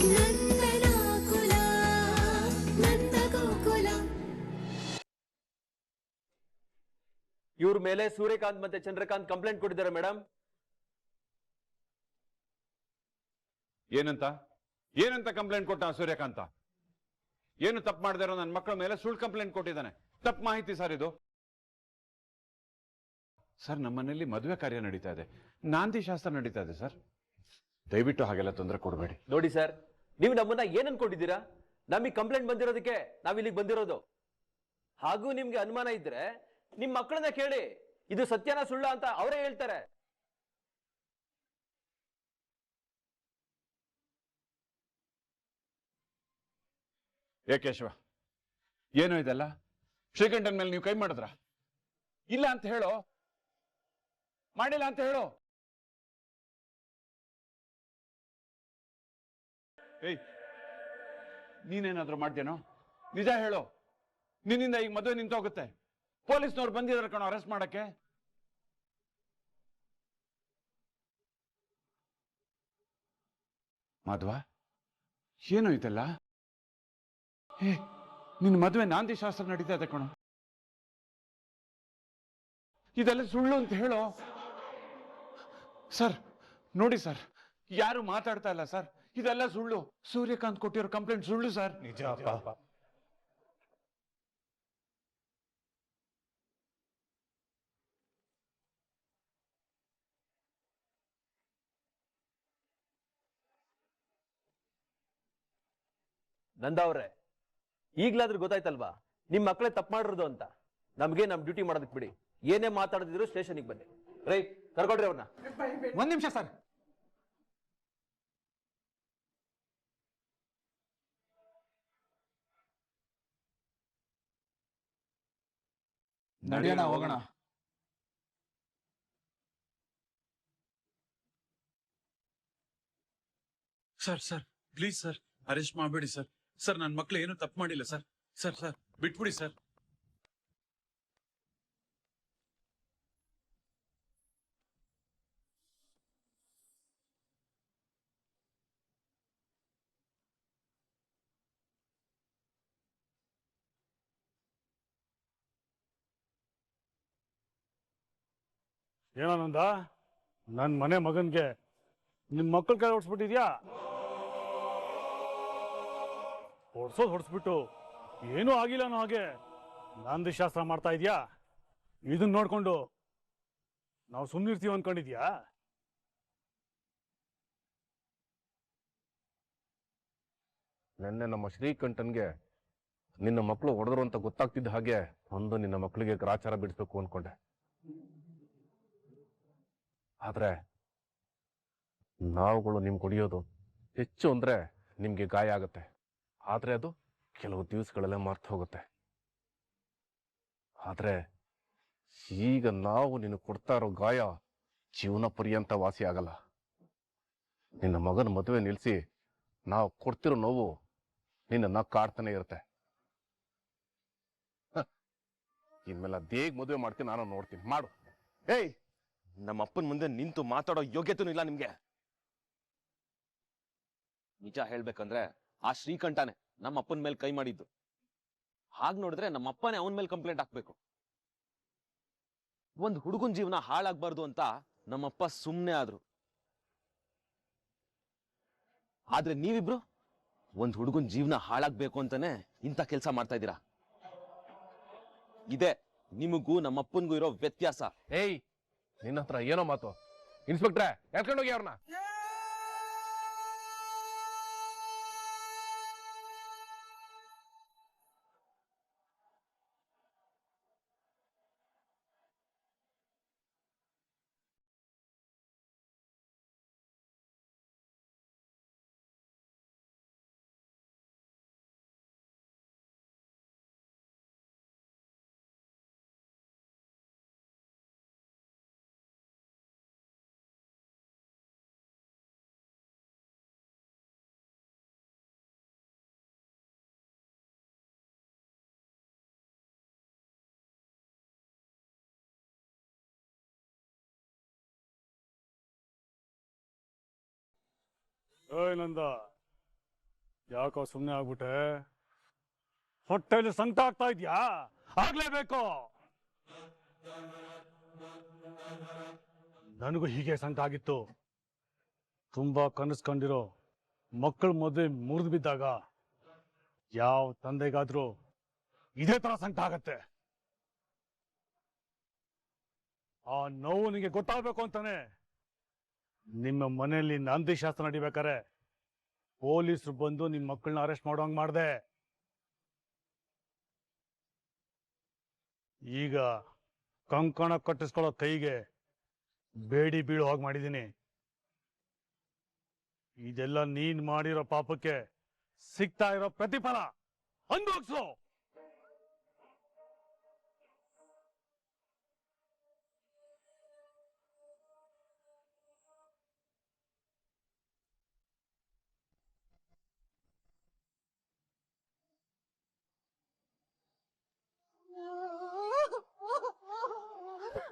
ನಂದನಾಕುಲ ನಂದಗೋಕುಲ. ಇವ್ರ ಮೇಲೆ ಸೂರ್ಯಕಾಂತ್ ಮತ್ತೆ ಚಂದ್ರಕಾಂತ್ ಕಂಪ್ಲೇಂಟ್ ಕೊಟ್ಟಿದ್ದಾರೆ ಮೇಡಮ್. ಏನಂತ ಏನಂತ ಕಂಪ್ಲೇಂಟ್ ಕೊಟ್ಟ ಸೂರ್ಯಕಾಂತ? ಏನು ತಪ್ಪು ಮಾಡದೇ ಇರೋ ನನ್ನ ಮಕ್ಕಳ ಮೇಲೆ ಸುಳ್ಳು ಕಂಪ್ಲೇಂಟ್ ಕೊಟ್ಟಿದ್ದಾನೆ. ತಪ್ಪು ಮಾಹಿತಿ ಸರ್ ಇದು. ಸರ್ ನಮ್ಮನೇಲಿ ಮದುವೆ ಕಾರ್ಯ ನಡೀತಾ ಇದೆ, ನಾಂದಿ ಶಾಸ್ತ್ರ ನಡೀತಾ ಇದೆ ಸರ್. ದಯವಿಟ್ಟು ಹಾಗೆಲ್ಲ ತೊಂದರೆ ಕೊಡಬೇಡಿ. ನೋಡಿ ಸರ್, ನೀವು ನಮ್ಮನ್ನ ಏನ್ ಅನ್ಕೊಂಡಿದ್ದೀರಾ? ನಮಗೆ ಕಂಪ್ಲೇಂಟ್ ಬಂದಿರೋದಕ್ಕೆ ನಾವ್ ಇಲ್ಲಿಗೆ ಬಂದಿರೋದು. ಹಾಗೂ ನಿಮ್ಗೆ ಅನುಮಾನ ಇದ್ರೆ ನಿಮ್ ಮಕ್ಕಳನ್ನ ಕೇಳಿ, ಇದು ಸತ್ಯನ ಸುಳ್ಳ ಅಂತ ಅವರೇ ಹೇಳ್ತಾರೆ. ಏ ಕೇಶವ, ಏನು ಇದೆಲ್ಲ? ಶ್ರೀಕಂಠನ್ ಮೇಲೆ ನೀವು ಕೈ ಮಾಡಿದ್ರ? ಇಲ್ಲ ಅಂತ ಹೇಳೋ, ಮಾಡಿಲ್ಲ ಅಂತ ಹೇಳೋ. ಏಯ್, ನೀನೇನಾದ್ರೂ ಮಾಡ್ತೇನೋ? ನಿಜ ಹೇಳೋ. ನಿನ್ನಿಂದ ಈಗ ಮದುವೆ ನಿಂತೋಗುತ್ತೆ. ಪೊಲೀಸ್ನವ್ರು ಬಂದಿದ್ದಾರೆ ಕಣೋ ಅರೆಸ್ಟ್ ಮಾಡಕ್ಕೆ. ಮಾಧವ, ಏನು ಇದೆಲ್ಲ? ಏ, ನಿನ್ನ ಮದುವೆ ನಾಂದಿ ಶಾಸ್ತ್ರ ನಡೀತಾ ಇದೆ ಕಣೋ. ಇದೆಲ್ಲ ಸುಳ್ಳು ಅಂತ ಹೇಳೋ. ಸರ್ ನೋಡಿ ಸರ್, ಯಾರು ಮಾತಾಡ್ತಾ ಇಲ್ಲ ಸರ್. ಇದೆಲ್ಲ ಸುಳ್ಳು. ಸೂರ್ಯಕಾಂತ್ ಕೊಟ್ಟಿರೋ ಕಂಪ್ಲೇಂಟ್ ಸುಳ್ಳು ಸರ್. ನಿಜ. ನಂದ ಅವ್ರೆ, ಈಗ್ಲಾದ್ರೂ ಗೊತ್ತಾಯ್ತಲ್ವಾ ನಿಮ್ ಮಕ್ಕಳೇ ತಪ್ಪು ಮಾಡಿರೋದು ಅಂತ. ನಮ್ಗೆ ನಮ್ ಡ್ಯೂಟಿ ಮಾಡೋದಕ್ ಬಿಡಿ. ಏನೇ ಮಾತಾಡಿದ್ರು ಸ್ಟೇಷನ್ಗೆ ಬನ್ನಿ. ರೈಟ್, ಕರ್ಕೊಡ್ರಿ ಅವ್ರನ್ನ. ಒಂದ್ ನಿಮಿಷ ಸರ್. ನಡೆಯೋಣ, ಹೋಗೋಣ. Sir sir please sir, arrest ಮಾಡಬೇಡಿ ಸರ್. ಸರ್ ನನ್ನ ಮಕ್ಳು ಏನು ತಪ್ಪು ಮಾಡಿಲ್ಲ ಸರ್. ಸರ್ ಸರ್ ಬಿಟ್ಬಿಡಿ ಸರ್. ಏನಂದ? ನನ್ನ ಮನೆ ಮಗನ್ಗೆ ನಿಮ್ ಮಕ್ಕಳ ಕೈ ಹೊಡ್ಸ್ಬಿಟ್ಟಿದ್ಯಾ? ಹೊಡ್ಸ್ಬಿಟ್ಟು ಏನೂ ಆಗಿಲ್ಲ ಅನ್ನೋ ಹಾಗೆ ನಾಂದಿ ಶಾಸ್ತ್ರ ಮಾಡ್ತಾ ಇದ್ಯಾ? ಇದನ್ನ ನೋಡ್ಕೊಂಡು ನಾವು ಸುಮ್ಮನಿರ್ತೀವಿ ಅನ್ಕೊಂಡಿದ್ಯಾ? ನೆನ್ನೆ ನಮ್ಮ ಶ್ರೀಕಂಠನ್ಗೆ ನಿನ್ನ ಮಕ್ಕಳು ಹೊಡೆದ್ರು ಅಂತ ಗೊತ್ತಾಗ್ತಿದ್ದ ಹಾಗೆ ಒಂದು ನಿನ್ನ ಮಕ್ಕಳಿಗೆ ಗ್ರಾಚಾರ ಬಿಡಿಸ್ಬೇಕು ಅನ್ಕೊಂಡೆ. ಆದ್ರೆ ನಾವುಗಳು ನಿಮ್ಗೆ ಹೊಡೆಯೋದು ಹೆಚ್ಚು ಅಂದ್ರೆ ನಿಮ್ಗೆ ಗಾಯ ಆಗುತ್ತೆ. ಆದ್ರೆ ಅದು ಕೆಲವು ದಿವಸಗಳಲ್ಲೇ ಮರ್ತು ಹೋಗುತ್ತೆ. ಆದ್ರೆ ಈಗ ನಾವು ನಿನ್ನ ಕೊಡ್ತಾ ಇರೋ ಗಾಯ ಜೀವನ ಪರ್ಯಂತ ವಾಸಿ ಆಗಲ್ಲ. ನಿನ್ನ ಮಗನ ಮದುವೆ ನಿಲ್ಲಿಸಿ ನಾವು ಕೊಡ್ತಿರೋ ನೋವು ನಿನ್ನ ಕಾಡ್ತಾನೆ ಇರುತ್ತೆ. ಇನ್ಮೇಲೆ ಅದೇಗ್ ಮದುವೆ ಮಾಡ್ತೀನಿ ನಾನು ನೋಡ್ತೀನಿ. ಮಾಡು. ಏಯ್, ನಮ್ಮ ಅಪ್ಪನ ಮುಂದೆ ನಿಂತು ಮಾತಾಡೋ ಯೋಗ್ಯತೆನೂ ಇಲ್ಲ ನಿಮ್ಗೆ. ನಿಜ ಹೇಳ್ಬೇಕಂದ್ರೆ ಆ ಶ್ರೀಕಂಠನೇ ನಮ್ಮ ಅಪ್ಪನ ಮೇಲೆ ಕೈ ಮಾಡಿದ್ದು. ಹಾಗೆ ನೋಡಿದ್ರೆ ನಮ್ಮ ಅಪ್ಪನೇ ಅವನ ಮೇಲೆ ಕಂಪ್ಲೇಂಟ್ ಹಾಕ್ಬೇಕು. ಒಂದ್ ಹುಡುಗನ ಜೀವನ ಹಾಳಾಗ್ಬಾರ್ದು ಅಂತ ನಮ್ಮಪ್ಪ ಸುಮ್ಮನೆ ಆದ್ರು. ಆದ್ರೆ ನೀವಿಬ್ರು ಒಂದ್ ಹುಡುಗನ ಜೀವನ ಹಾಳಾಗ್ಬೇಕು ಅಂತಾನೆ ಇಂಥ ಕೆಲಸ ಮಾಡ್ತಾ ಇದ್ದೀರಾ. ಇದೆ ನಿಮಗೂ ನಮ್ಮಪ್ಪನ್ಗೂ ಇರೋ ವ್ಯತ್ಯಾಸ. ಏಯ್, ನಿನ್ನ ಹತ್ರ ಏನೋ ಮಾತು. ಇನ್ಸ್ಪೆಕ್ಟ್ರೆ, ಎತ್ಕೊಂಡೋಗಿ ಅವ್ರನ್ನ. ಓಯ್ ನಂದ, ಯಾಕೋ ಸುಮ್ಮನೆ ಆಗ್ಬಿಟ್ಟೆ? ಹೊಟ್ಟೆಲಿ ಸಂಕಟ ಆಗ್ತಾ ಇದ್ಯಾ? ಆಗ್ಲೇಬೇಕು. ನನಗೂ ಹೀಗೆ ಸಂಕಟ ಆಗಿತ್ತು. ತುಂಬಾ ಕನಸ್ಕೊಂಡಿರೋ ಮಕ್ಕಳ ಮದುವೆ ಮುರಿದು ಬಿದ್ದಾಗ ಯಾವ ತಂದೆಗಾದ್ರೂ ಇದೇ ತರ ಸಂಕಟ ಆಗತ್ತೆ. ಆ ನೋವು ನಿಮಗೆ ಗೊತ್ತಾಗಬೇಕು ಅಂತಾನೆ ನಿಮ್ಮ ಮನೆಯಲ್ಲಿ ನಂದಿ ಶಾಸ್ತ್ರ ನಡಿಬೇಕಾರೆ ಪೊಲೀಸರು ಬಂದು ನಿಮ್ಮ ಮಕ್ಕಳನ್ನ ಅರೆಸ್ಟ್ ಮಾಡೋಂಗ್ ಮಾಡ್ದೆ. ಈಗ ಕಂಕಣ ಕಟ್ಟಿಸ್ಕೊಳ್ಳೋ ಕೈಗೆ ಬೇಡಿ ಬೀಳೋ ಹಾಗೆ ಮಾಡಿದ್ದೀನಿ. ಇದೆಲ್ಲ ನೀನ್ ಮಾಡಿರೋ ಪಾಪಕ್ಕೆ ಸಿಗ್ತಾ ಇರೋ ಪ್ರತಿಫಲ ಅನುಭವಿಸು.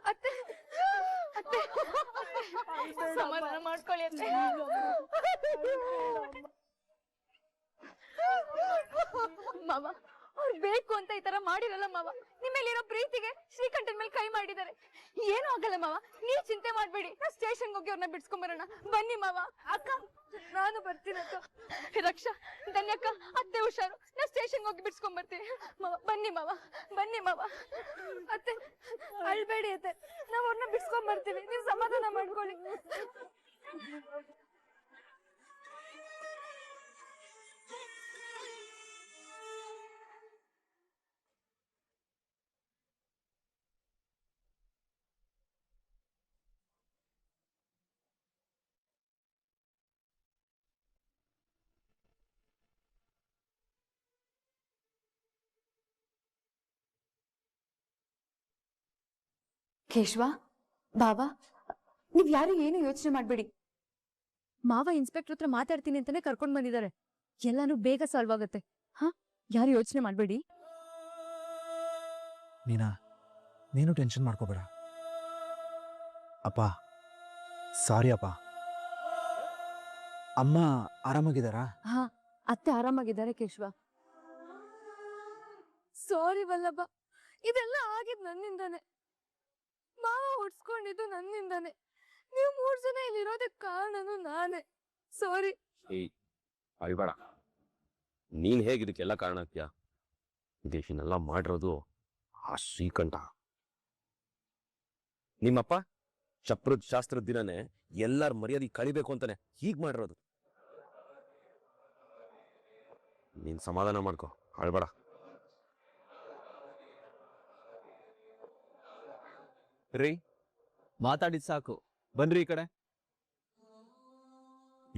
ಅತ್ತೆ ಅತ್ತೆ ಸಮಾಧಾನ ಮಾಡ್ಕೊಳ್ಳಿ ಅತ್ತೆ. ಮಾವ ಅವ್ರು ಬೇಕು ಅಂತ ಈ ತರ ಮಾಡಿರಲ್ಲ ಮಾವ. ನಿಮ್ಮೇಲಿರೋ ಪ್ರೀತಿಗೆ ಶ್ರೀಕಂಠನ್ ಮೇಲೆ ಕೈ ಮಾಡಿದ್ದಾರೆ. ಏನೂ ಆಗಲ್ಲ ಮಾವ, ನೀವ್ ಚಿಂತೆ ಮಾಡ್ಬೇಡಿ. ನಾ ಸ್ಟೇಷನ್ಗೆ ಹೋಗಿ ಅವ್ರನ್ನ ಬಿಡ್ಸ್ಕೊಂಬರೋಣ. ಬನ್ನಿ ಮಾವ. ಅಕ್ಕ ನಾನು ಬರ್ತೀನಿ ಅಕ್ಕ. ರಕ್ಷಾ, ಧನ್ಯಕ್ಕ, ಅತ್ತೆ ಹುಷಾರು. ನಾ ಸ್ಟೇಷನ್ಗೆ ಹೋಗಿ ಬಿಡ್ಸ್ಕೊಂಬರ್ತೀನಿ ಮಾವ. ಬನ್ನಿ ಮಾವ, ಬನ್ನಿ ಮಾವ. ಅತ್ತೆ ಅಳ್ಬೇಡಿ ಅತ್ತೆ, ನಾವ್ ಅವ್ರನ್ನ ಬಿಡ್ಸ್ಕೊಂಬರ್ತೀವಿ. ನೀವು ಸಮಾಧಾನ ಮಾಡ್ಕೊಳ್ಳಿ. ಕೇಶವ, ಬಾಬಾ, ನೀವ್ ಯಾರು ಏನು ಯೋಚನೆ ಮಾಡ್ಬೇಡಿ. ಮಾವ ಇನ್ಸ್ಪೆಕ್ಟರ್ ಹತ್ರ ಮಾತಾಡ್ತೀನಿ ಅಂತಾನೆ ಕರ್ಕೊಂಡ್ ಬಂದಿದ್ದಾರೆ. ಎಲ್ಲಾನು ಬೇಗ ಸಾಲ್ವ್ ಆಗುತ್ತೆ. ಹಾ, ಯಾರು ಯೋಚನೆ ಮಾಡ್ಬೇಡಿ. ನೀನಾ, ನೀನು ಟೆನ್ಷನ್ ಮಾಡ್ಕೋಬೇಡ. ಅಪ್ಪ ಸಾರಿ ಅಪ್ಪ. ಅಮ್ಮ ಆರಾಮಾಗಿದ್ದಾರಾ? ಹಾ, ಅತ್ತೆ ಆರಾಮಾಗಿದ್ದಾರೆ ಕೇಶವ. ಸಾರಿ ವಲ್ಲಭ, ಇದೆಲ್ಲ ಆಗಿದ್ ನನ್ನಿಂದಾನೆ. ಮಾವ ಹೊಡ್ಸ್ಕೊಂಡಿದ್ದು ನನ್ನಿಂದಾನೆ. ನೀವು 3 ಜನ ಇಲ್ಲಿರೋದಕ್ಕೆ ಕಾರಣನು ನಾನೇ. ಸಾರಿ. ಏಯ್ ಅಳ್ಬೇಡ. ನೀನ್ ಹೇಗಿದಕ್ಕೆಲ್ಲ ಕಾರಣ ಆಗ್ತೀಯಾ? ಇದನ್ನೆಲ್ಲ ಮಾಡಿರೋದು ಆ ಶ್ರೀಕಂಠ. ನಿಮ್ಮಪ್ಪ ಚಪ್ರದ ಶಾಸ್ತ್ರದ ದಿನನೇ ಎಲ್ಲಾರ ಮರ್ಯಾದೆ ಕಳಿಬೇಕು ಅಂತಾನೆ ಹೀಗ್ ಮಾಡಿರೋದು. ನೀನ್ ಸಮಾಧಾನ ಮಾಡ್ಕೊ, ಅಳ್ಬೇಡ. ರೀ, ಮಾತಾಡಿದ್ ಸಾಕು, ಬನ್ರಿ ಈ ಕಡೆ.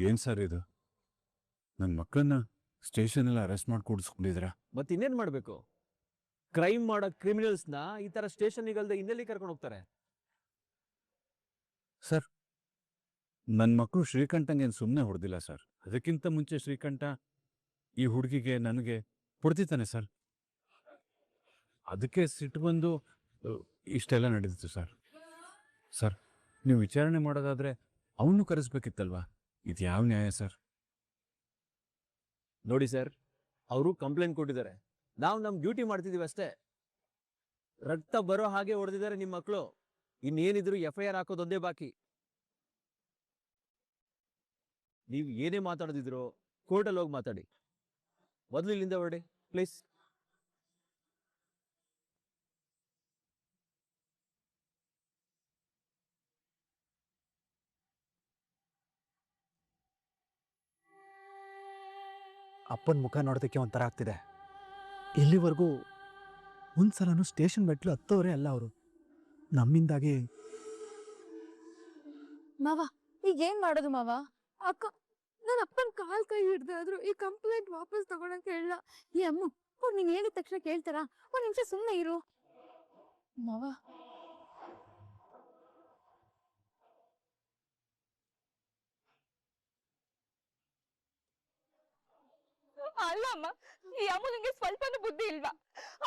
ಏನ್ ಸರ್ ಇದು? ನನ್ನ ಮಕ್ಕಳನ್ನ ಸ್ಟೇಷನ್ ಎಲ್ಲ ಅರೆಸ್ಟ್ ಮಾಡಿ ಕೂಡಿಸ್ಕೊಂಡಿದ್ದೀರಾ? ಮತ್ತೆ ಇನ್ನೇನ್ ಮಾಡ್ಬೇಕು? ಕ್ರೈಮ್ ಮಾಡೋ ಕ್ರಿಮಿನಲ್ಸ್ನ ಈ ತರ ಸ್ಟೇಷನ್ಗಲ್ದೆ ಇನ್ನೆಲ್ಲಿ ಕರ್ಕೊಂಡು ಹೋಗ್ತಾರೆ? ಸರ್, ನನ್ನ ಮಕ್ಕಳು ಶ್ರೀಕಂಠಂಗೇನು ಸುಮ್ಮನೆ ಹೊಡೆದಿಲ್ಲ ಸರ್. ಅದಕ್ಕಿಂತ ಮುಂಚೆ ಶ್ರೀಕಂಠ ಈ ಹುಡುಗಿಗೆ ನನಗೆ ಹೊಡ್ತಿದ್ದಾನೆ ಸರ್. ಅದಕ್ಕೆ ಸಿಟ್ಟು ಬಂದು ಇಷ್ಟೆಲ್ಲ ನಡೆದಿತ್ತು ಸರ್. ಸರ್, ನೀವು ವಿಚಾರಣೆ ಮಾಡೋದಾದ್ರೆ ಅವನು ಕರೆಸ್ಬೇಕಿತ್ತಲ್ವಾ? ಇದು ಯಾವ ನ್ಯಾಯ ಸರ್? ನೋಡಿ ಸರ್, ಅವರು ಕಂಪ್ಲೇಂಟ್ ಕೊಟ್ಟಿದ್ದಾರೆ. ನಾವು ನಮ್ ಡ್ಯೂಟಿ ಮಾಡ್ತಿದೀವಿ ಅಷ್ಟೇ. ರಕ್ತ ಬರೋ ಹಾಗೆ ಹೊಡೆದಿದ್ದಾರೆ ನಿಮ್ಮ ಮಕ್ಕಳು. ಇನ್ನೇನಿದ್ರು FIR ಹಾಕೋದೊಂದೇ ಬಾಕಿ. ನೀವು ಏನೇ ಮಾತಾಡೋದಿದ್ರು ಕೋರ್ಟಲ್ಲಿ ಹೋಗಿ ಮಾತಾಡಿ. ಮೊದಲು ಇಲ್ಲಿಂದ ಹೊರಡಿ ಪ್ಲೀಸ್. ಅಪ್ಪನ ಮುಖ ನೋಡೋದಕ್ಕೆ ಒಂಥರ ಆಗ್ತಿದೆ. ಇಲ್ಲಿವರೆಗೂ ಒಂದ್ಸಲನೂ ಸ್ಟೇಷನ್ ಮೆಟ್ಲು ಹತ್ತೋರೇ ಅಲ್ಲ ಅವರು. ನಮ್ಮಿಂದಾಗಿ ಮಾವ, ಈಗ ಏನ್ ಮಾಡೋದು ಮಾವ? ಅಕ್ಕ, ನನ್ನ ಅಪ್ಪನ ಕಾಲ್ ಕೈ ಹಿಡ್ದಾದ್ರು ಈ ಕಂಪ್ಲೇಂಟ್ ವಾಪಸ್ ತಗೊಳಕ್ ಹೇಳ. ಈ ಅಮ್ಮ ಅವ್ರು ನೀನ್ ಹೇಳಿದ ತಕ್ಷಣ ಕೇಳ್ತಾರ? ಒಂದ್ ನಿಮಿಷ ಸುಮ್ಮನೆ ಇರು ಮಾವ. ಅಲ್ಲ ಅಮ್ಮ, ಈ ಅಮ್ಮನಿಗೆ ಸ್ವಲ್ಪನೂ ಬುದ್ಧಿ ಇಲ್ವಾ?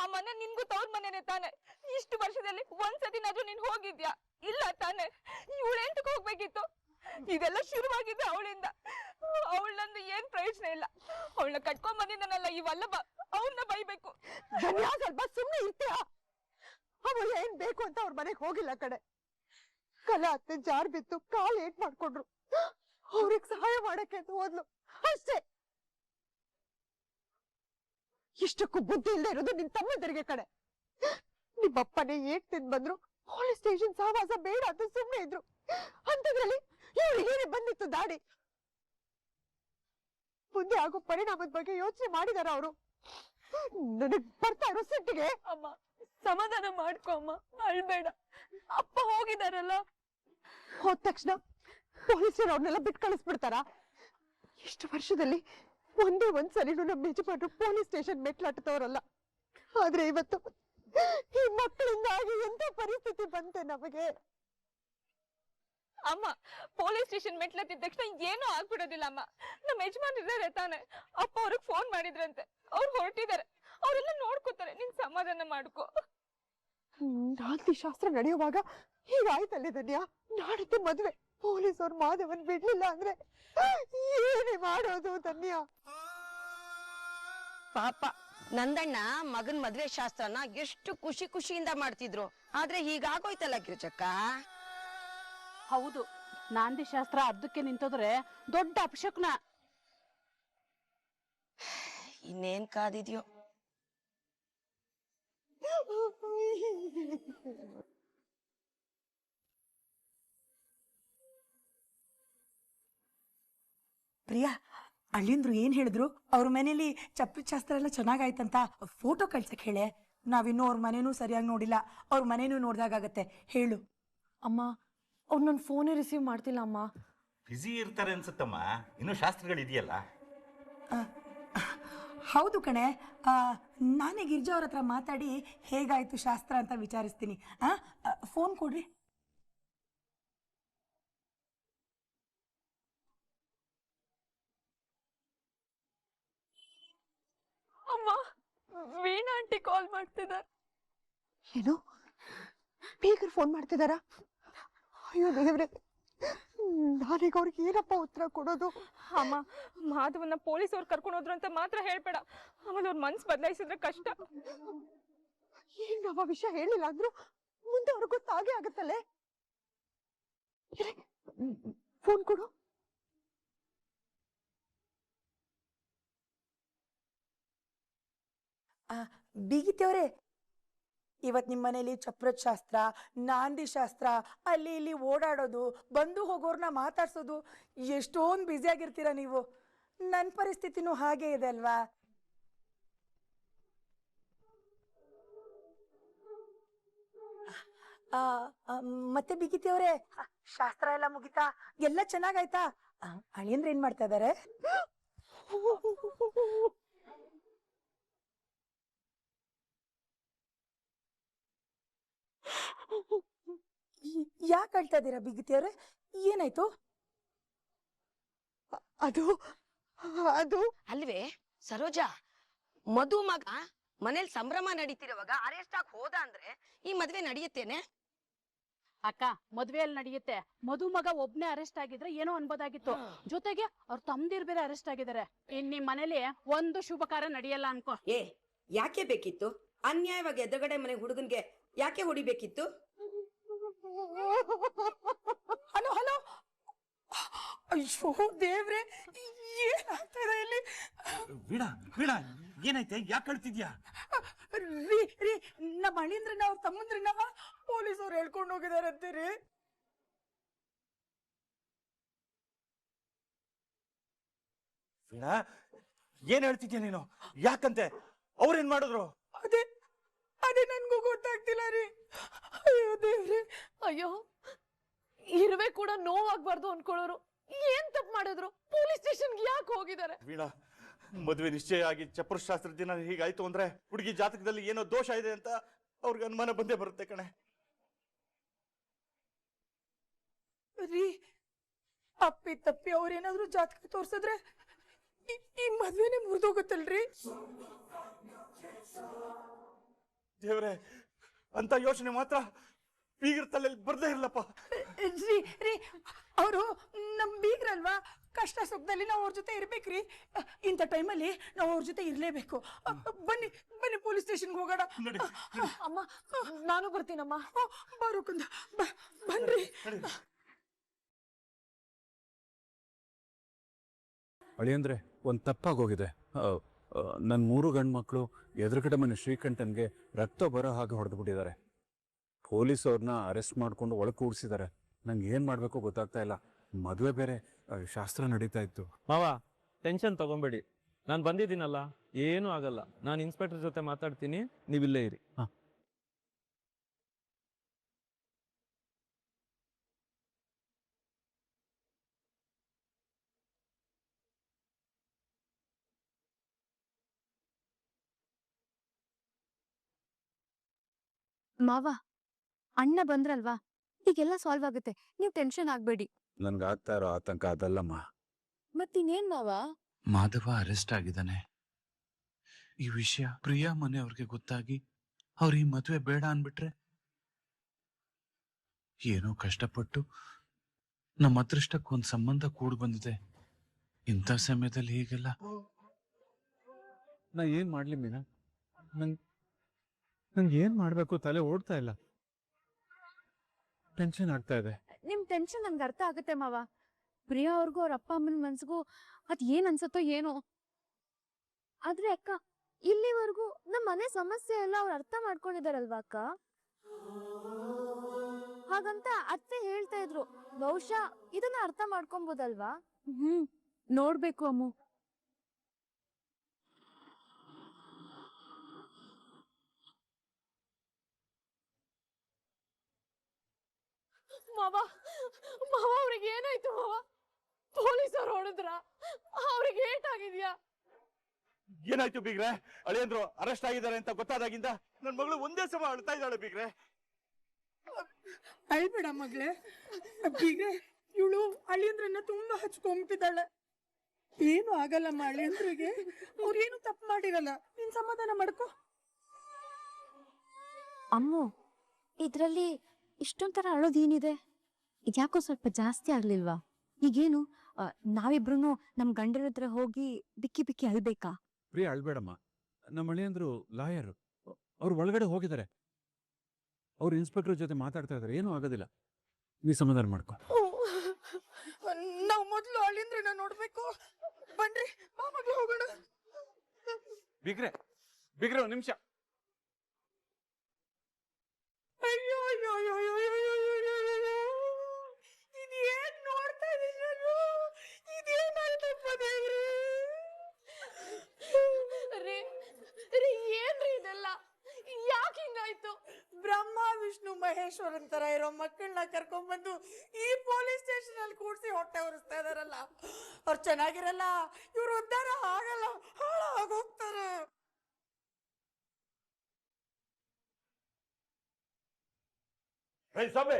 ಆ ಮನೆ ನಿನ್ಗೂ ತವ್ರ ಮನೆನೇ ತಾನೆ. ಇಷ್ಟು ವರ್ಷದಲ್ಲಿ ಒಂದ್ಸತಿನಾದ್ರೂ ನೀನ್ ಹೋಗಿದ್ಯಾ? ಇಲ್ಲ ತಾನೆ. ಇವಳು ಎಂಟಕ್ಕೆ ಹೋಗ್ಬೇಕಿತ್ತು. ಇದೆಲ್ಲ ಶುರುವಾಗಿದ್ದೆ ಅವಳಿಂದ. ಅವಳಂದು ಏನ್ ಪ್ರಯೋಜನ ಇಲ್ಲ. ಅವಳನ್ನ ಕಟ್ಕೊಂಡ್ ಬಂದಿದ್ದಾನಲ್ಲ ಈ ವಲ್ಲಭ, ಅವನ್ನ ಬೈಬೇಕು. ಸ್ವಲ್ಪ ಸುಮ್ಮನೆ ಇರ್ತೀಯ? ಅವಳು ಏನ್ ಬೇಕು ಅಂತ ಅವ್ರ ಮನೆಗೆ ಹೋಗಿಲ್ಲ ಕಡೆ. ಕಲಾ ಅತ್ತೆ ಜಾರ್ ಬಿತ್ತು ಕಾಲ್ ಏಟ್ ಮಾಡ್ಕೊಂಡ್ರು. ಅವ್ರಿಗೆ ಸಹಾಯ ಮಾಡಕ್ಕೆ ಅಂತ ಹೋದ್ಲು ಅಷ್ಟೇ. ಇಷ್ಟಕ್ಕೂ ಬುದ್ಧಿ ಇಲ್ಲದೆ ಇರೋದು ನಿನ್ ತಮ್ಮಂದರಿಗೆ ಕಡೆ. ನಿಮ್ಮಪ್ಪನೇ ಏಟ್ ತಿಂದ್ ಬಂದ್ರು, ಪೊಲೀಸ್ ಸ್ಟೇಷನ್ ಸಹವಾಸ ಬೇಡ ಅಂತ ಸುಮ್ಮನೆ ಇದ್ರು. ಅಂತದ್ರಲ್ಲಿ ಇವಳಿಗೆ ಏನೇ ಬಂದಿತ್ತು ದಾಡಿ. ಮುಂದೆ ಆಗೋ ಪರಿಣಾಮದ ಬಗ್ಗೆ ಯೋಚನೆ ಮಾಡಿದಾರ ಅವರು? ನನಗ್ ಬರ್ತಾ ಇರೋ ಸಿಟ್ಟಿಗೆ. ಅಮ್ಮ ಸಮಾಧಾನ ಮಾಡ್ಕೊ ಅಮ್ಮ, ಅಳ್ಬೇಡ. ಅಪ್ಪ ಹೋಗಿದಾರಲ್ಲ. ಹೋದ ತಕ್ಷಣ ಪೊಲೀಸರು ಅವ್ರನ್ನೆಲ್ಲ ಬಿಟ್ಟು ಕಳಿಸ್ಬಿಡ್ತಾರ? ಇಷ್ಟು ವರ್ಷದಲ್ಲಿ ಒಂದೇ ಒಂದ್ಸಲಿನೂ ನಮ್ಮ ಯಜಮಾನ್ರು ಪೊಲೀಸ್ ಸ್ಟೇಷನ್ ಮೆಟ್ಲಾಟದವರಲ್ಲ. ಆದ್ರೆ ಇವತ್ತು ಈ ಮಕ್ಕಳಿಂದಾಗಿ ಎಂತ ಪರಿಸ್ಥಿತಿ ಬಂತೆ ನಮಗೆ. ಅಮ್ಮ ಪೊಲೀಸ್ ಸ್ಟೇಷನ್ ಮೆಟ್ಲತ್ತಿದ ತಕ್ಷಣ ಏನೂ ಆಗ್ಬಿಡೋದಿಲ್ಲ ಅಮ್ಮ. ನಮ್ಮ ಯಜಮಾನ್ರಿದ್ದಾರೆ ತಾನೆ, ಅಪ್ಪ ಅವ್ರಿಗೆ ಫೋನ್ ಮಾಡಿದ್ರಂತೆ, ಅವ್ರು ಹೊರಟಿದ್ದಾರೆ, ಅವರೆಲ್ಲ ನೋಡ್ಕೋತಾರೆ. ನೀನ್ ಸಮಾಧಾನ ಮಾಡ್ಕೋ. ನಾಲ್ಕು ಶಾಸ್ತ್ರ ನಡೆಯುವಾಗ ಹೀಗಾಯ್ತಲ್ಲೇ ಧನ್ಯ. ನಾಡಿದ್ದು ಮದ್ವೆ, ಪೊಲೀಸ್ ಅವ್ರು ಮಾಧವನ್ ಬಿಡ್ಲಿಲ್ಲ ಅಂದ್ರೆ ಏನೇ ಮಾಡೋದು ಧನ್ಯ? ಪಾಪ ನಂದಣ್ಣ ಮಗನ್ ಮದ್ವೆ ಶಾಸ್ತ್ರನ ಎಷ್ಟು ಖುಷಿಯಿಂದ ಮಾಡ್ತಿದ್ರು. ಆದ್ರೆ ಹೀಗಾಗೋಯ್ತಲ್ಲ ಗಿರಿಜಕ್ಕ. ಹೌದು, ನಾಂದಿ ಶಾಸ್ತ್ರ ಅರ್ಧಕ್ಕೆ ನಿಂತೋದ್ರೆ ದೊಡ್ಡ ಅಪಶಕ್ನ. ಇನ್ನೇನ್ ಕಾದಿದ್ಯೋ. ಪ್ರಿಯಾ, ಅಳ್ಳಿಂದ್ರು ಏನ್ ಹೇಳಿದ್ರು? ಅವ್ರ ಮನೇಲಿ ಚಪ್ಪಲಿ ಶಾಸ್ತ್ರ ಎಲ್ಲ ಚೆನ್ನಾಗಾಯ್ತಂತ ಫೋಟೋ ಕಳ್ಸಕ್ ಹೇಳೆ. ನಾವಿನ್ನೂ ಅವ್ರ ಮನೇನೂ ಸರಿಯಾಗಿ ನೋಡಿಲ್ಲ, ಅವ್ರ ಮನೇನೂ ನೋಡ್ದಾಗತ್ತೆ. ಹೇಳು. ಅಮ್ಮ ಅವ್ರು ನನ್ನ ಫೋನೇ ರಿಸೀವ್ ಮಾಡ್ತಿಲ್ಲ ಅಮ್ಮ. ಬ್ಯುಸಿ ಇರ್ತಾರೆ ಅನ್ಸುತ್ತಮ್ಮ, ಇನ್ನೂ ಶಾಸ್ತ್ರಗಳಿದೆಯಲ್ಲ. ಹೌದು ಕಣೆ, ನಾನೇ ಗಿರ್ಜಾ ಅವ್ರ ಹತ್ರ ಮಾತಾಡಿ ಹೇಗಾಯ್ತು ಶಾಸ್ತ್ರ ಅಂತ ವಿಚಾರಿಸ್ತೀನಿ. ಫೋನ್ ಕೊಡ್ರಿ. ಅಮ್ಮ ವೀಣಾ ಆಂಟಿ ಕಾಲ್ ಮಾಡ್ತಿದ್ದಾರೆ. ಏನು ಬೇಗರು ಫೋನ್ ಮಾಡ್ತಿದಾರ? ಅಯ್ಯೋ ದೇವ್ರೆ, ನಾನೀಗ ಅವ್ರಿಗೆ ಏನಪ್ಪ ಉತ್ತರ ಕೊಡೋದು? ಅಮ್ಮ ಮಾಧವನ್ನ ಪೊಲೀಸ್ ಅವ್ರು ಕರ್ಕೊಂಡು ಹೋದ್ರು ಅಂತ ಮಾತ್ರ ಹೇಳ್ಬೇಡ. ಆಮೇಲೆ ಅವ್ರ ಮನ್ಸು ಬದಲಾಯಿಸಿದ್ರೆ ಕಷ್ಟ. ಈಗ ನಾವ್ ಆ ವಿಷಯ ಹೇಳಿಲ್ಲ ಅಂದ್ರು ಮುಂದೆ ಅವ್ರಿಗೆ ಗೊತ್ತಾಗೇ ಆಗತ್ತಲ್ಲೇ. ಫೋನ್ ಕೊಡು. ಬೀಗಿತೇವ್ರೆ, ಇವತ್ ನಿಮ್ ಮನೇಲಿ ಚಪ್ರದ ಶಾಸ್ತ್ರ, ನಾಂದಿ ಶಾಸ್ತ್ರ, ಅಲ್ಲಿ ಇಲ್ಲಿ ಓಡಾಡೋದು, ಬಂದು ಹೋಗೋರ್ನ ಮಾತಾಡ್ಸೋದು, ಎಷ್ಟೊಂದು ಬ್ಯುಸಿ ಆಗಿರ್ತೀರ ನೀವು. ನನ್ನ ಪರಿಸ್ಥಿತಿನೂ ಹಾಗೆ ಇದೆ ಅಲ್ವಾ? ಮತ್ತೆ ಬಿಗಿತೇವ್ರೆ, ಶಾಸ್ತ್ರ ಎಲ್ಲ ಮುಗಿತಾ? ಎಲ್ಲ ಚೆನ್ನಾಗಾಯ್ತಾ? ಅಳಿಯಂದ್ರೆ ಏನ್ ಮಾಡ್ತಾ ಇದಾರೆ? ಯಾಕೆ ಅಳ್ತಾ ಇದ್ದೀರಾ ಬಿಗಿತಿಯವ್ರೆ? ಏನಾಯ್ತು? ಅದು ಅದು ಅಲ್ವೇ ಸರೋಜಾ, ಮಧು ಮಗ ಮನೇಲಿ ಸಂಭ್ರಮ ನಡೀತಿರುವಾಗ ಅರೆಸ್ಟ್ ಆಗಿ ಹೋದ ಅಂದ್ರೆ ಈ ಮದ್ವೆ ನಡೆಯುತ್ತೇನೆ? ಅಕ್ಕ, ಮದ್ವೆಯಲ್ಲಿ ನಡೆಯುತ್ತೆ. ಮಧು ಮಗ ಒಬ್ನೇ ಅರೆಸ್ಟ್ ಆಗಿದ್ರೆ ಏನೋ ಅನ್ಬೋದಾಗಿತ್ತು. ಜೊತೆಗೆ ಅವ್ರ ತಮ್ದಿರ್ ಬೇರೆ ಅರೆಸ್ಟ್ ಆಗಿದ್ದಾರೆ. ಇನ್ ನಿಮ್ ಮನೇಲಿ ಒಂದು ಶುಭ ಕಾರ್ಯ ನಡೆಯಲ್ಲ ಅನ್ಕೋ. ಯಾಕೆ ಬೇಕಿತ್ತು? ಅನ್ಯಾಯವಾಗಿ ಎದುರುಗಡೆ ಮನೆ ಹುಡುಗನ್ಗೆ ಯಾಕೆ ಹೊಡಿಬೇಕಿತ್ತು? ಹಲೋ ಹಲೋ, ಅಯ್ಯೋ ದೇವ್ರೆ, ಏನಾಗ್ತಾ ಇದೆ ಇಲ್ಲಿ? ವೀಣಾ ವೀಣಾ, ಏನಾಯ್ತೆ? ಯಾಕೆ ಕಳ್ತಿದ್ಯಾ? ರೀ, ನಮ್ಮ ಅಳಿಯಂದ್ರನ್ನ ಅವ್ರ ತಮ್ಮಂದ್ರನ್ನ ಪೊಲೀಸ್ ಅವ್ರು ಹೇಳ್ಕೊಂಡು ಹೋಗಿದಾರಂತೀರಿ. ವೀಣಾ, ಏನ್ ಹೇಳ್ತಿದ್ಯಾ ನೀನು? ಯಾಕಂತೆ? ಅವ್ರೇನ್ ಮಾಡಿದ್ರು? ಅದೇ ನನ್ಗೂ ಗೊತ್ತಾಗ್ತಿಲ್ಲ ರೀ. ಅಯ್ಯೋ ದೇವ್ರೆ. ಅಯ್ಯೋ, ಇರುವೆ ಕೂಡ ನೋವಾಗ್ಬಾರ್ದು ಅನ್ಕೊಳ್ಳೋರು ಏನ್ ತಪ್ಪು ಮಾಡಿದ್ರು? ಪೊಲೀಸ್ ಸ್ಟೇಷನ್ಗೆ ಯಾಕೆ ಹೋಗಿದ್ದಾರೆ? ವೀಣಾ, ಮದುವೆ ನಿಶ್ಚಯ ಆಗಿ ಚಪ್ರ ಶಾಸ್ತ್ರದ ದಿನ ಹೀಗಾಯ್ತು ಅಂದ್ರೆ ಹುಡುಗಿ ಜಾತಕದಲ್ಲಿ ಏನೋ ದೋಷ ಇದೆ ಅಂತ ಅವ್ರಿಗೆ ಅನುಮಾನ ಬಂದೇ ಬರುತ್ತೆ ಕಣೆ. ರೀ, ಅಪ್ಪಿ ತಪ್ಪಿ ಅವ್ರೇನಾದ್ರೂ ಜಾತಕ ತೋರ್ಸಿದ್ರೆ ಈ ಮದ್ವೆನೆ ಮುರಿದೋಗುತ್ತಲ್ರಿ? ದೇವ್ರೆ, ಅಂತ ಯೋಚನೆ ಮಾತ್ರ ಬೀಗರ ತಲೆಯಲ್ಲಿ ಬರ್ದೇ ಇರ್ಲಪ್ಪ. ರೀ ಅವರು ನಮ್ ಬೀಗ್ರಲ್ವಾ, ಕಷ್ಟ ಸುಖದಲ್ಲಿ ನಾವು ಅವ್ರ ಜೊತೆ ಇರ್ಬೇಕ್ರಿ. ಇಂಥ ಟೈಮಲ್ಲಿ ನಾವು ಅವ್ರ ಜೊತೆ ಇರ್ಲೇಬೇಕು. ಬನ್ನಿ ಬನ್ನಿ ಪೊಲೀಸ್ ಸ್ಟೇಷನ್ಗೆ ಹೋಗೋಣ. ಅಮ್ಮ ನಾನು ಬರ್ತೀನಮ್ಮ. ಬಾರು ಕಂದ, ಬನ್ರಿ. ಅಳಿಯಂದ್ರೆ ಒಂದು ತಪ್ಪಾಗೋಗಿದೆ. ನನ್ನ 3 ಗಂಡು ಮಕ್ಕಳು ಎದುರುಗಡೆ ಮನೆ ಶ್ರೀಕಂಠನ್ಗೆ ರಕ್ತ ಬರೋ ಹಾಗೆ ಹೊಡೆದು ಬಿಟ್ಟಿದ್ದಾರೆ. ಪೊಲೀಸ್ ಅವ್ರನ್ನ ಅರೆಸ್ಟ್ ಮಾಡ್ಕೊಂಡು ಒಳಗೆ ಕೂಡಿಸಿದ್ದಾರೆ. ನಂಗೆ ಏನು ಮಾಡಬೇಕು ಗೊತ್ತಾಗ್ತಾ ಇಲ್ಲ. ಮದುವೆ ಬೇರೆ, ಶಾಸ್ತ್ರ ನಡೀತಾ ಇತ್ತು. ಮಾವ ಟೆನ್ಷನ್ ತಗೊಂಬೇಡಿ, ನಾನು ಬಂದಿದ್ದೀನಲ್ಲ, ಏನೂ ಆಗಲ್ಲ. ನಾನು ಇನ್ಸ್ಪೆಕ್ಟರ್ ಜೊತೆ ಮಾತಾಡ್ತೀನಿ, ನೀವಿಲ್ಲೇ ಇರಿ. ಹಾಂ. ಮಾವ, ಅಣ್ಣ ಬಂದ್ರಲ್ವಾ, ಈಗೆಲ್ಲ ಸಾಲ್ವ್ ಆಗುತ್ತೆ, ನೀವು ಟೆನ್ಷನ್ ಆಗ್ಬೇಡಿ. ನನ್ಗೆ ಆಗ್ತಾ ಇರೋ ಆತಂಕ ಅದಲ್ಲಮ್ಮ. ಮತ್ತಿನ್ನೇನ್ ಮಾವ? ಮಾಧವ ಅರೆಸ್ಟ್ ಆಗಿದ್ದಾನೆ. ಈ ವಿಷಯ ಪ್ರಿಯಾ ಮನೆಯವ್ರಿಗೆ ಗೊತ್ತಾಗಿ ಅವ್ರ ಈ ಮದುವೆ ಬೇಡ ಅನ್ಬಿಟ್ರೆ, ಏನೋ ಕಷ್ಟಪಟ್ಟು ನಮ್ಮ ಅದೃಷ್ಟಕ್ಕೆ ಒಂದ್ ಸಂಬಂಧ ಕೂಡ್ ಬಂದಿದೆ. ಇಂಥ ಸಮಯದಲ್ಲಿ ಹೀಗೆಲ್ಲ ನಾ ಏನ್ ಮಾಡ್ಲಿ ಮೀನಾ? ನಂಗೆ ಏನ್ ಮಾಡ್ಬೇಕು ತಲೆ ಓಡ್ತಾ ಇಲ್ಲ. ಟೆನ್ಷನ್ ಆಗ್ತಾ ಇದೆ. ನಿಮ್ ಟೆನ್ಷನ್ ನನ್ಗೆ ಅರ್ಥ ಆಗುತ್ತೆ ಮಾವ. ಪ್ರಿಯಾ ಅವ್ರಿಗೂ ಅವ್ರ ಅಪ್ಪ ಅಮ್ಮನ ಮನ್ಸಿಗೂ ಅದ್ ಏನ್ ಅನ್ಸತ್ತೋ ಏನೋ. ಆದ್ರೆ ಅಕ್ಕ, ಇಲ್ಲಿವರೆಗೂ ನಮ್ಮ ಮನೆ ಸಮಸ್ಯೆ ಎಲ್ಲ ಅವ್ರು ಅರ್ಥ ಮಾಡ್ಕೊಂಡಿದಾರಲ್ವಾ ಅಕ್ಕ? ಹಾಗಂತ ಅತ್ತೆ ಹೇಳ್ತಾ ಇದ್ರು, ಬಹುಶಃ ಇದನ್ನ ಅರ್ಥ ಮಾಡ್ಕೊಬೋದಲ್ವಾ? ನೋಡ್ಬೇಕು ಅಮ್ಮು. ಮಾವ, ಮಾವ ಅವ್ರಿಗೆ ಏನಾಯ್ತು ಮಾವ? ಪೊಲೀಸರು ಹೊಡೆದ್ರ? ಅವ್ರಿಗೆ ಏಟಾಗಿದ್ಯಾ? ಏನಾಯ್ತು ಬೀಗ್ರೆ? ಅಳಿಯಂದ್ರು ಅರೆಸ್ಟ್ ಆಗಿದ್ದಾರೆ ಅಂತ ಗೊತ್ತಾದಾಗಿಂದ ನನ್ ಮಗಳು ಒಂದೇ ಸಮ ಅಳ್ತಾ ಇದ್ದಾಳೆ ಬೀಗ್ರೆ. ಅಳ್ಬೇಡ ಮಗಳೇ. ಬೀಗ್ರೆ, ಇವಳು ಅಳಿಯಂದ್ರನ್ನ ತುಂಬಾ ಹಚ್ಕೊಂಡ್ಬಿಟ್ಟಿದ್ದಾಳೆ. ಏನು ಆಗಲ್ಲಮ್ಮ ಅಳಿಯಂದ್ರಿಗೆ, ಅವ್ರೇನು ತಪ್ಪು ಮಾಡಿರಲ್ಲ. ನೀನ್ ಸಮಾಧಾನ ಮಾಡ್ಕೊ. ಅಮ್ಮು, ಇದ್ರಲ್ಲಿ ಇಷ್ಟೊಂಥರ ಅಳೋದೇನಿದೆ? ಇದ್ಯಾಕೋ ಸ್ವಲ್ಪ ಜಾಸ್ತಿ ಆಗ್ಲಿಲ್ವಾ? ಈಗೇನು ನಾವಿಬ್ರು ನಮ್ ಗಂಡರ ಹತ್ರ ಹೋಗಿ ಬಿಕ್ಕಿ ಬಿಕ್ಕಿ ಅಳ್ಬೇಕಾ? ಪ್ರಿಯ ಅಳ್ಬೇಡಮ್ಮ. ನಮ್ಮ ಅಳಿಯಂದ್ರು ಲಾಯರ್, ಅವ್ರು ಒಳಗಡೆ ಹೋಗಿದ್ದಾರೆ. ಅವ್ರು ಇನ್ಸ್ಪೆಕ್ಟರ್ ಜೊತೆ ಮಾತಾಡ್ತಾ ಇದಾರೆ. ಏನೂ ಆಗೋದಿಲ್ಲ, ನೀ ಸಮಾಧಾನ ಮಾಡ್ಕೊ. ನಾವು ಮೊದ್ಲು ಅಳಿಯಂದ್ರನ್ನ ನೋಡ್ಬೇಕು. ಬನ್ರಿ, ಬಾ ಮಗ್ಳು ಹೋಗೋಣ. ಬಿಗ್ರೆ ಬಿಗ್ರೆ ಒಂದ್ ನಿಮಿಷ. ಅಯ್ಯೋ ಅಯ್ಯೋ ಅಯ್ಯೋ ಇದೇನ್ ನೋಡ್ತಾ ಇದೀನಿ ನಾನು? ಇದೇನಾಯ್ತಪ್ಪ ದೇವ್ರೆ? ಏನ್ರಿ ಇದೆಲ್ಲ? ಯಾಕೆ ಹಿಂಗಾಯ್ತು? ಬ್ರಹ್ಮ ವಿಷ್ಣು ಮಹೇಶ್ವರನ್ ತರ ಇರೋ ಮಕ್ಕಳನ್ನ ಕರ್ಕೊಂಡ್ಬಂದು ಈ ಪೊಲೀಸ್ ಸ್ಟೇಷನ್ ಅಲ್ಲಿ ಕೂಡ್ಸಿ ಹೊಟ್ಟೆ ಉರಿಸ್ತಾ ಇದಾರಲ್ಲ. ಅವ್ರು ಚೆನ್ನಾಗಿರಲ್ಲ, ಇವ್ರು ಉದ್ಧಾರ ಆಗಲ್ಲ, ಹಾಳಾಗೋಗ್ತಾರೆ. ಸ್ವಾಮಿ,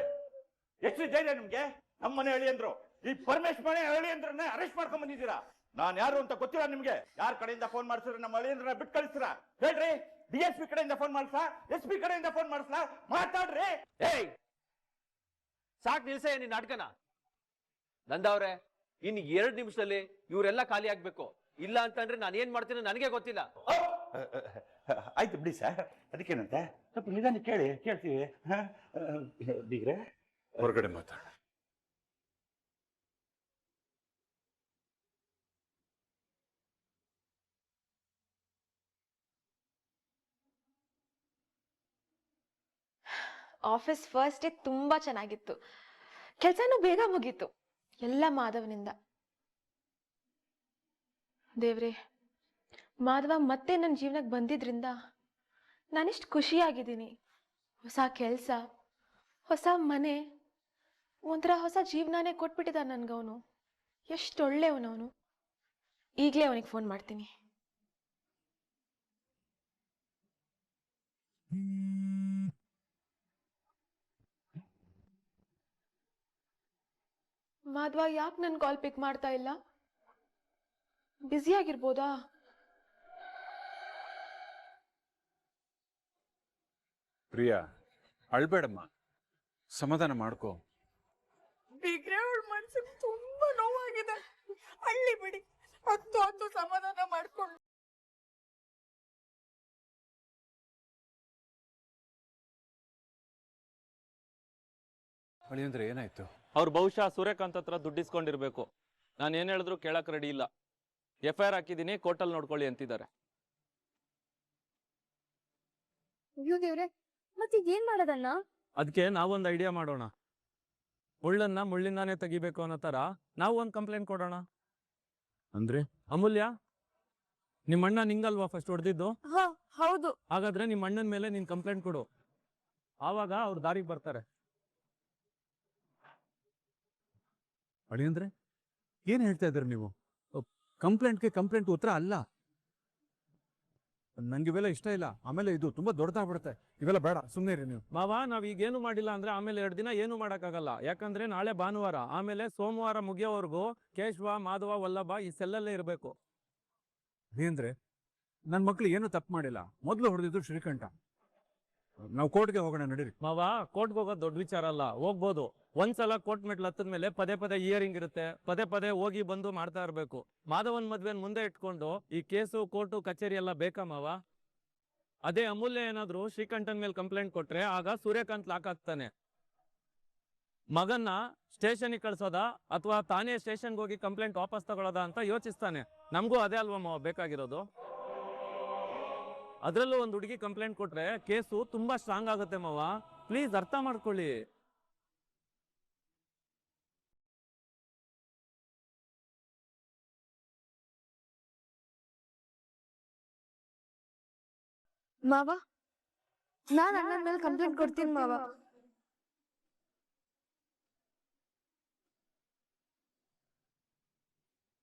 ಎಷ್ಟು ಧೈರ್ಯ ನಿಮ್ಗೆ? ನಮ್ಮನೆ ಅಳಿಯಂದ್ರು, ಈ ಪರಮೇಶ್ ಮನೆ ಅಳಿಯಂದ್ರನ್ನ ಅರೆಸ್ಟ್ ಮಾಡ್ಕೊಂಡ್ ಬಂದಿದ್ದೀರಾ. ನಾನ್ ಯಾರು ಅಂತ ಗೊತ್ತಿಲ್ಲ ನಿಮ್ಗೆ? ಯಾರ ಕಡೆಯಿಂದ ಫೋನ್ ಮಾಡಿಸಿದ್ರೆ ನಮ್ಮ ಅಳಿಯಂದ್ರನ್ನ ಬಿಟ್ಟು ಕಳಿಸ್ತೀರಾ? ಹೇಳ್ರಿ. DSP ಕಡೆಯಿಂದ ಫೋನ್ ಮಾಡಿಸ್ಲಾ? SP ಕಡೆಯಿಂದ ಫೋನ್ ಮಾಡಿಸ್ಲಾ? ಮಾತಾಡ್ರಿ. ಏಯ್, ಸಾಕ್ ನಿಲ್ಸೆ ನಿನ್ ನಾಟಕನ. ನಂದವ್ರೆ, ಇನ್ 2 ನಿಮಿಷದಲ್ಲಿ ಇವರೆಲ್ಲ ಖಾಲಿ ಆಗ್ಬೇಕು. ಇಲ್ಲ ಅಂತಂದ್ರೆ ನಾನು ಏನ್ ಮಾಡ್ತೀನಿ ನನಗೆ ಗೊತ್ತಿಲ್ಲ. ಆಯ್ತು ಬಿಡಿ ಸರ್, ಅದಕ್ಕೇನಂತೆ, ಸ್ವಲ್ಪ ನಿಧಾನ ಕೇಳ್ತೀವಿ. ಬೀಗ್ರೆ, ಹೊರಗಡೆ ಮಾತಾಡ. ಆಫೀಸ್ ಫಸ್ಟ್ ಡೇ ತುಂಬಾ ಚೆನ್ನಾಗಿತ್ತು. ಕೆಲ್ಸನೂ ಬೇಗ ಮುಗೀತು, ಎಲ್ಲ ಮಾಧವನಿಂದ. ದೇವ್ರೆ, ಮಾಧವ ಮತ್ತೆ ನನ್ನ ಜೀವನಕ್ಕೆ ಬಂದಿದ್ರಿಂದ ನಾನಿಷ್ಟು ಖುಷಿಯಾಗಿದ್ದೀನಿ. ಹೊಸ ಕೆಲಸ, ಹೊಸ ಮನೆ, ಒಂಥರ ಹೊಸ ಜೀವನನೇ ಕೊಟ್ಬಿಟ್ಟಿದ್ದ ನನ್ಗವನು. ಎಷ್ಟು ಒಳ್ಳೆಯವನವನು. ಈಗಲೇ ಅವನಿಗೆ ಫೋನ್ ಮಾಡ್ತೀನಿ. ಮಾಧವ ಯಾಕೆ ನನ್ನ ಕಾಲ್ ಪಿಕ್ ಮಾಡ್ತಾ ಇಲ್ಲ? ಬ್ಯುಸಿ ಆಗಿರ್ಬೋದಾ? ಪ್ರಿಯಾ, ಅಳ್ಬೇಡಮ್ಮ. ಸಮಾಧಾನ ಮಾಡ್ಕೋ. ಬಿಗ್ರೆ ಅವಳ ಮನ್ಸಿಗೆ ತುಂಬಾ ನೋವಾಗಿದೆ. ಹಳ್ಳಿ ಬಿಡಿ, ಹತ್ತು ಸಮಾಧಾನ ಮಾಡ್ಕೊಂಡು. ಅಳಿಯಂದ್ರೆ ಏನಾಯ್ತು? ಅವ್ರು ಬಹುಶಃ ಸೂರ್ಯಕಾಂತ್ ಹತ್ರ ದುಡ್ಡಿಸ್ಕೊಂಡಿರ್ಬೇಕು. ನಾನು ಏನ್ ಹೇಳಿದ್ರು ಕೇಳಕ್ ರೆಡಿ ಇಲ್ಲ. FIR ಹಾಕಿದೀನಿ, ಕೋರ್ಟಲ್ಲಿ ನೋಡ್ಕೊಳ್ಳಿ ಅಂತಿದ್ದಾರೆ. ಅಯ್ಯೋ ದೇವ್ರೆ, ಮತ್ತೀಗ ಏನ್ ಮಾಡೋದಣ್ಣ? ಅದಕ್ಕೆ ನಾವೊಂದು ಐಡಿಯಾ ಮಾಡೋಣ. ಮುಳ್ಳನ್ನ ಮುಳ್ಳಿಂದಾನೇ ತೆಗಿಬೇಕು ಅನ್ನೋ ತರ ನಾವು ಒಂದು ಕಂಪ್ಲೇಂಟ್ ಕೊಡೋಣ. ಅಂದ್ರೆ ಅಮೂಲ್ಯ, ನಿಮ್ಮ ಅಣ್ಣ ನಿಂಗಲ್ವಾ ಫಸ್ಟ್ ಹೊಡೆದಿದ್ದು? ಹೌದು. ಹಾಗಾದ್ರೆ ನಿಮ್ಮ ಅಣ್ಣನ ಮೇಲೆ ನೀನ್ ಕಂಪ್ಲೇಂಟ್ ಕೊಡು. ಆವಾಗ ಅವ್ರ ದಾರಿಗೆ ಬರ್ತಾರೆ. ಅಳಿಯಂದ್ರೆ ಏನ್ ಹೇಳ್ತಾ ಇದ್ದೀರಿ ನೀವು? ಕಂಪ್ಲೇಂಟ್ಗೆ ಕಂಪ್ಲೇಂಟ್ ಉತ್ತರ ಅಲ್ಲ. ನಂಗೆ ಇವೆಲ್ಲ ಇಷ್ಟ ಇಲ್ಲ. ಆಮೇಲೆ ಇದು ತುಂಬಾ ದೊಡ್ಡದಾಗ್ಬಿಡುತ್ತೆ. ಇವೆಲ್ಲ ಬೇಡ, ಸುಮ್ಮನೆ ಇರಿ ನೀವು. ಮಾವ, ನಾವ್ ಈಗೇನು ಮಾಡಿಲ್ಲ ಅಂದ್ರೆ ಆಮೇಲೆ 2 ದಿನ ಏನು ಮಾಡಕ್ಕಾಗಲ್ಲ. ಯಾಕಂದ್ರೆ ನಾಳೆ ಭಾನುವಾರ, ಆಮೇಲೆ ಸೋಮವಾರ ಮುಗಿಯೋವರೆಗೂ ಕೇಶವ, ಮಾಧವ, ವಲ್ಲಭ ಈ ಸೆಲ್ಲಲ್ಲೇ ಇರಬೇಕು. ಅಂದ್ರೆ ನನ್ ಮಕ್ಳು ಏನು ತಪ್ಪು ಮಾಡಿಲ್ಲ. ಮೊದ್ಲು ಹೊಡೆದಿದ್ದು ಶ್ರೀಕಂಠ. ನಾವು ಕೋರ್ಟ್ಗೆ ಹೋಗೋಣ, ನಡೀರಿ. ಮಾವ, ಕೋರ್ಟ್ಗೆ ಹೋಗೋದು ದೊಡ್ಡ ವಿಚಾರ ಅಲ್ಲ, ಹೋಗ್ಬೋದು. ಒಂದ್ಸಲ ಕೋರ್ಟ್ ಮೆಟ್ಲು ಹತ್ತದ್ಮೇಲೆ ಪದೇ ಪದೇ ಹಿಯರಿಂಗ್ ಇರುತ್ತೆ. ಪದೇ ಪದೇ ಹೋಗಿ ಬಂದು ಮಾಡ್ತಾ ಇರ್ಬೇಕು. ಮಾಧವನ್ ಮದ್ವೆನ್ ಮುಂದೆ ಇಟ್ಕೊಂಡು ಈ ಕೇಸು, ಕೋರ್ಟು, ಕಚೇರಿ ಎಲ್ಲ ಬೇಕಾ ಮಾವ? ಅದೇ ಅಮೂಲ್ಯ ಏನಾದ್ರು ಶ್ರೀಕಂಠನ್ ಮೇಲೆ ಕಂಪ್ಲೇಂಟ್ ಕೊಟ್ರೆ ಆಗ ಸೂರ್ಯಕಾಂತ್ ಲಾಕ್ ಆಗ್ತಾನೆ. ಮಗನ್ನ ಸ್ಟೇಷನ್ಗೆ ಕಳ್ಸೋದ ಅಥವಾ ತಾನೇ ಸ್ಟೇಷನ್ಗೆ ಹೋಗಿ ಕಂಪ್ಲೇಂಟ್ ವಾಪಸ್ ತಗೊಳ್ಳೋದ ಅಂತ ಯೋಚಿಸ್ತಾನೆ. ನಮಗೂ ಅದೇ ಅಲ್ವಾ ಮಾವ ಬೇಕಾಗಿರೋದು? ಅದ್ರಲ್ಲೂ ಒಂದು ಹುಡುಗಿ ಕಂಪ್ಲೇಂಟ್ ಕೊಟ್ರೆ ಕೇಸು ತುಂಬಾ ಸ್ಟ್ರಾಂಗ್ ಆಗುತ್ತೆ ಮಾವ. ಪ್ಲೀಸ್ ಅರ್ಥ ಮಾಡ್ಕೊಳ್ಳಿ. ಮಾವ, ನಾನ್ ಅಣ್ಣನ ಮೇಲೆ ಕಂಪ್ಲೇಂಟ್ ಕೊಡ್ತೀನಿ ಮಾವ.